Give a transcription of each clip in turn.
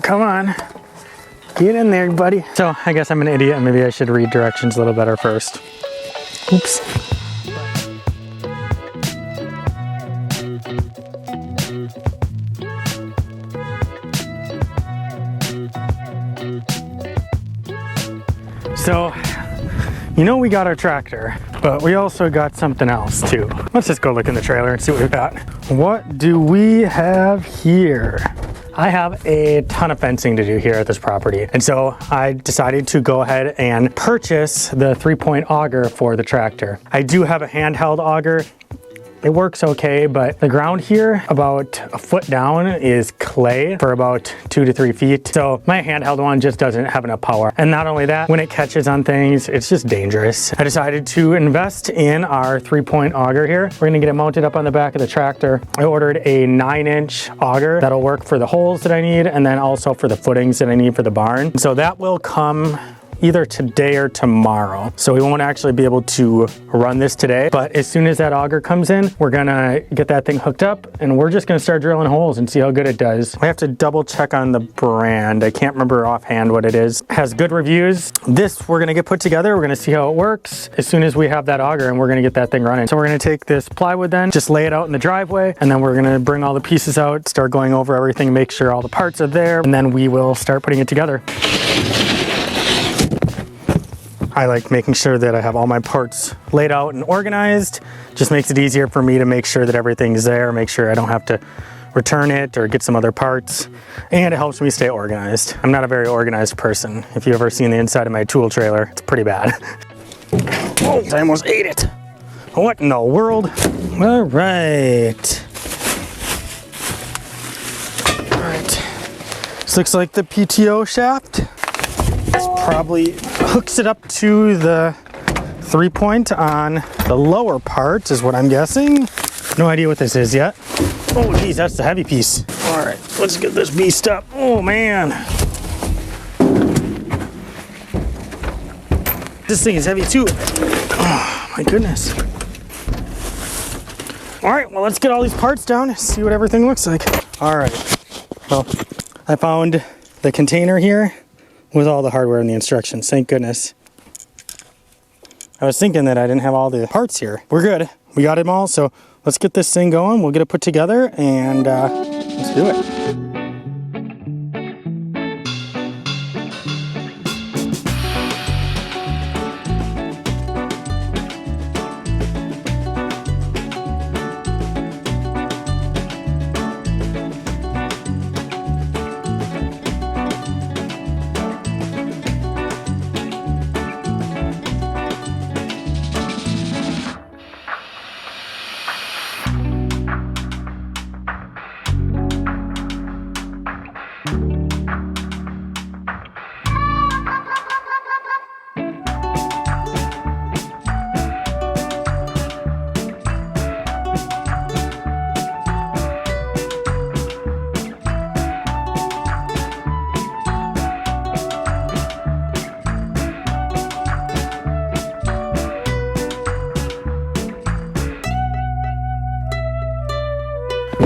Come on. Get in there, buddy. So I guess I'm an idiot and maybe I should read directions a little better first. Oops. So, you know we got our tractor, but we also got something else too. Let's just go look in the trailer and see what we've got. What do we have here? I have a ton of fencing to do here at this property. And so I decided to go ahead and purchase the 3-point auger for the tractor. I do have a handheld auger. It works okay, but the ground here about a foot down is clay for about 2 to 3 feet. So my handheld one just doesn't have enough power. And not only that, when it catches on things, it's just dangerous. I decided to invest in our 3-point auger here. We're gonna get it mounted up on the back of the tractor. I ordered a 9-inch auger that'll work for the holes that I need and then also for the footings that I need for the barn. So that will come either today or tomorrow. So we won't actually be able to run this today, but as soon as that auger comes in, we're gonna get that thing hooked up and we're just gonna start drilling holes and see how good it does. I have to double check on the brand. I can't remember offhand what it is. It has good reviews. This we're gonna get put together. We're gonna see how it works as soon as we have that auger and we're gonna get that thing running. So we're gonna take this plywood then, just lay it out in the driveway, and then we're gonna bring all the pieces out, start going over everything, make sure all the parts are there, and then we will start putting it together. I like making sure that I have all my parts laid out and organized. Just makes it easier for me to make sure that everything's there, make sure I don't have to return it or get some other parts. And it helps me stay organized. I'm not a very organized person. If you've ever seen the inside of my tool trailer, it's pretty bad. Oh, I almost ate it. What in the world? All right. All right. This looks like the PTO shaft. This probably hooks it up to the 3-point on the lower part is what I'm guessing. No idea what this is yet. Oh geez, that's the heavy piece. All right, let's get this beast up. Oh man. This thing is heavy too. Oh my goodness. All right, well let's get all these parts down and see what everything looks like. All right, well I found the container here with all the hardware and the instructions, thank goodness. I was thinking that I didn't have all the parts here. We're good, we got them all, so let's get this thing going. We'll get it put together and let's do it.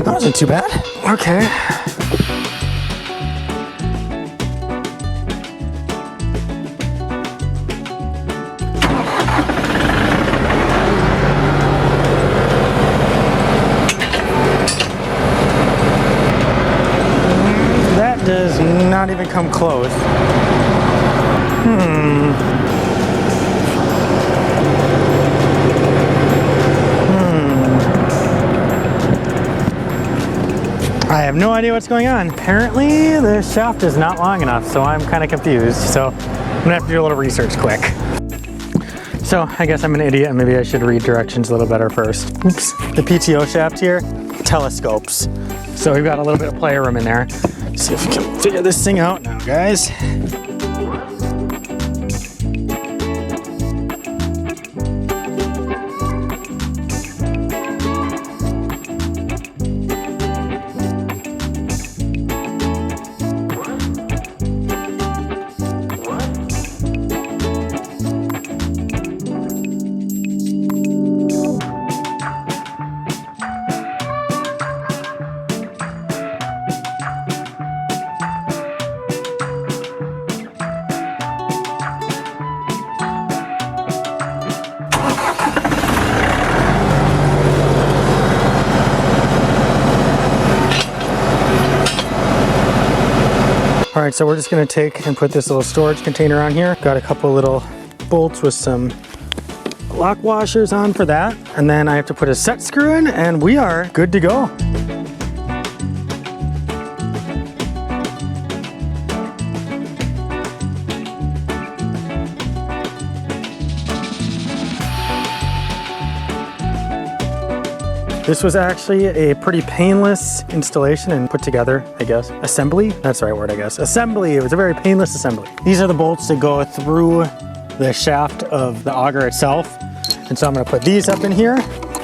That wasn't too bad. Okay. That does not even come close. I have no idea what's going on. Apparently the shaft is not long enough, so I'm kind of confused. So I'm gonna have to do a little research quick. So I guess I'm an idiot and maybe I should read directions a little better first. Oops. The PTO shaft here, telescopes. So we've got a little bit of play room in there. See if we can figure this thing out now, guys. All right, so we're just gonna take and put this little storage container on here. Got a couple little bolts with some lock washers on for that. And then I have to put a set screw in and we are good to go. This was actually a pretty painless installation and put together, I guess. Assembly? That's the right word, I guess. Assembly, it was a very painless assembly. These are the bolts that go through the shaft of the auger itself. And so I'm gonna put these up in here.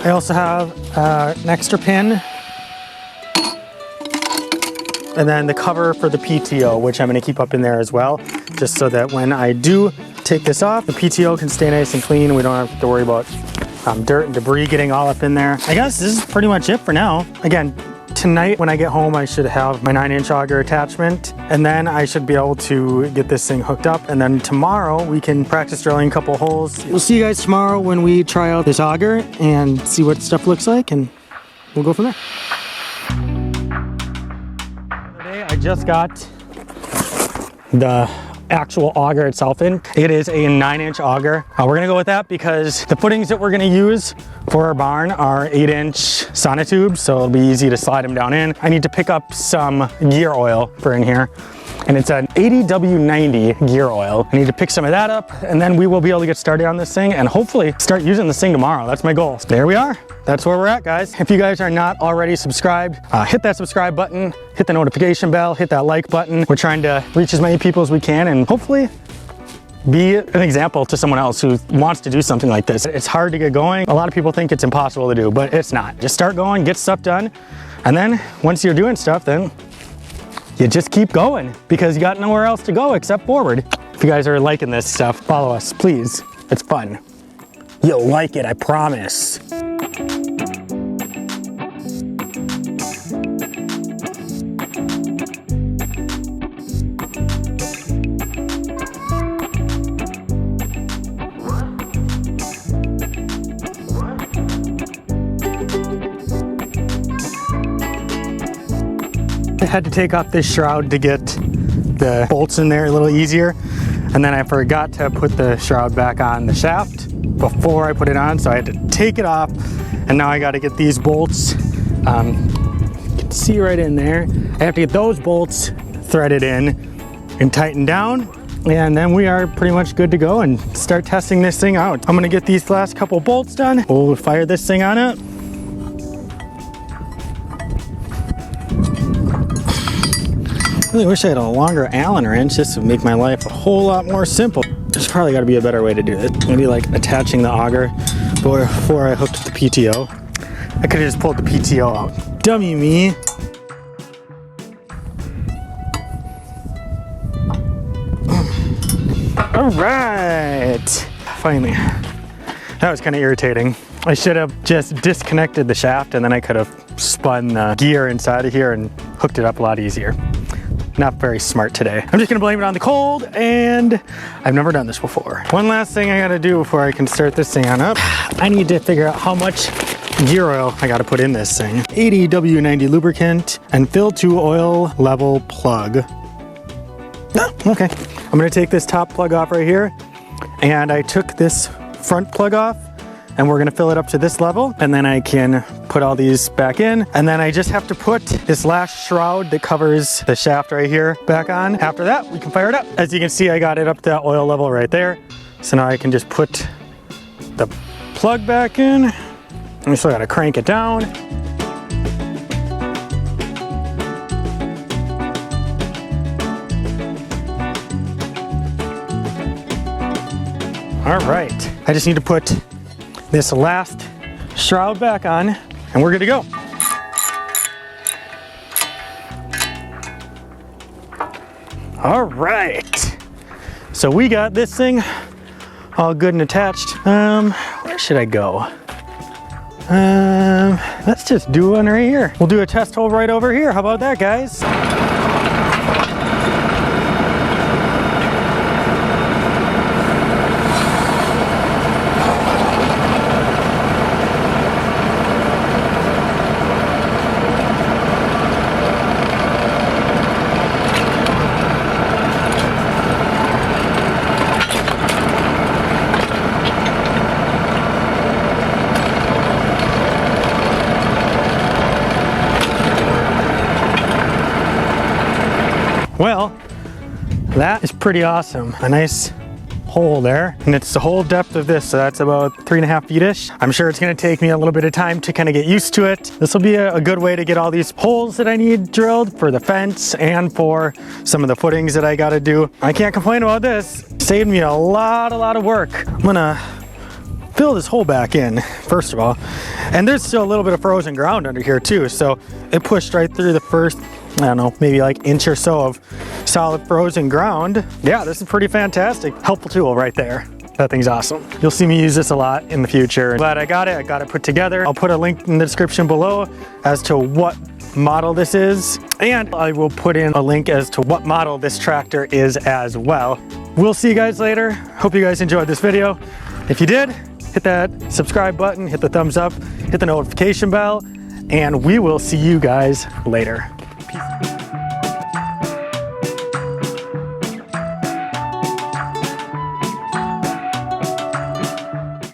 I also have an extra pin. And then the cover for the PTO, which I'm gonna keep up in there as well, just so that when I do take this off, the PTO can stay nice and clean. We don't have to worry about dirt and debris getting all up in there. I guess this is pretty much it for now. Again, tonight when I get home, I should have my 9-inch auger attachment, and then I should be able to get this thing hooked up. And then tomorrow we can practice drilling a couple holes. We'll see you guys tomorrow when we try out this auger and see what stuff looks like, and we'll go from there. Today I just got the actual auger itself in. It is a 9-inch auger. We're gonna go with that because the footings that we're gonna use for our barn are 8-inch sonotubes, so it'll be easy to slide them down in. I need to pick up some gear oil for in here, and it's an 80W90 gear oil. I need to pick some of that up, and then we will be able to get started on this thing and hopefully start using this thing tomorrow. That's my goal. There we are. That's where we're at, guys. If you guys are not already subscribed, hit that subscribe button, hit the notification bell, hit that like button. We're trying to reach as many people as we can and hopefully be an example to someone else who wants to do something like this. It's hard to get going. A lot of people think it's impossible to do, but it's not. Just start going, get stuff done, and then once you're doing stuff, then you just keep going because you got nowhere else to go except forward. If you guys are liking this stuff, follow us, please. It's fun. You'll like it, I promise. I had to take off this shroud to get the bolts in there a little easier, and then I forgot to put the shroud back on the shaft before I put it on, so I had to take it off, and now I got to get these bolts, you can see right in there, I have to get those bolts threaded in and tightened down, and then we are pretty much good to go and start testing this thing out. I'm gonna get these last couple bolts done, we'll fire this thing on up. I really wish I had a longer Allen wrench. This would make my life a whole lot more simple. There's probably got to be a better way to do this. Maybe like attaching the auger before I hooked the PTO. I could have just pulled the PTO out. Dummy me. All right. Finally. That was kind of irritating. I should have just disconnected the shaft and then I could have spun the gear inside of here and hooked it up a lot easier. Not very smart today. I'm just gonna blame it on the cold, and I've never done this before. One last thing I gotta do before I can start this thing on up. I need to figure out how much gear oil I gotta put in this thing. 80W90 lubricant and fill to oil level plug. Oh, okay. I'm gonna take this top plug off right here, and I took this front plug off, and we're gonna fill it up to this level, and then I can put all these back in, and then I just have to put this last shroud that covers the shaft right here back on. After that, we can fire it up. As you can see, I got it up to that oil level right there. So now I can just put the plug back in. And we still gotta crank it down. All right, I just need to put this last shroud back on and we're good to go. All right, so we got this thing all good and attached. Where should I go? Let's just do one right here. We'll do a test hole right over here. How about that, guys? Well, that is pretty awesome. A nice hole there, and it's the whole depth of this, so that's about 3.5 feet-ish. I'm sure it's gonna take me a little bit of time to kind of get used to it. This will be a good way to get all these holes that I need drilled for the fence and for some of the footings that I gotta do. I can't complain about this. Saved me a lot of work. I'm gonna fill this hole back in, first of all. And there's still a little bit of frozen ground under here too, so it pushed right through the first, I don't know, maybe like inch or so of solid frozen ground. Yeah, this is pretty fantastic. Helpful tool right there. That thing's awesome. You'll see me use this a lot in the future. Glad I got it put together. I'll put a link in the description below as to what model this is, and I will put in a link as to what model this tractor is as well. We'll see you guys later. Hope you guys enjoyed this video. If you did, hit that subscribe button, hit the thumbs up, hit the notification bell, and we will see you guys later. Peace.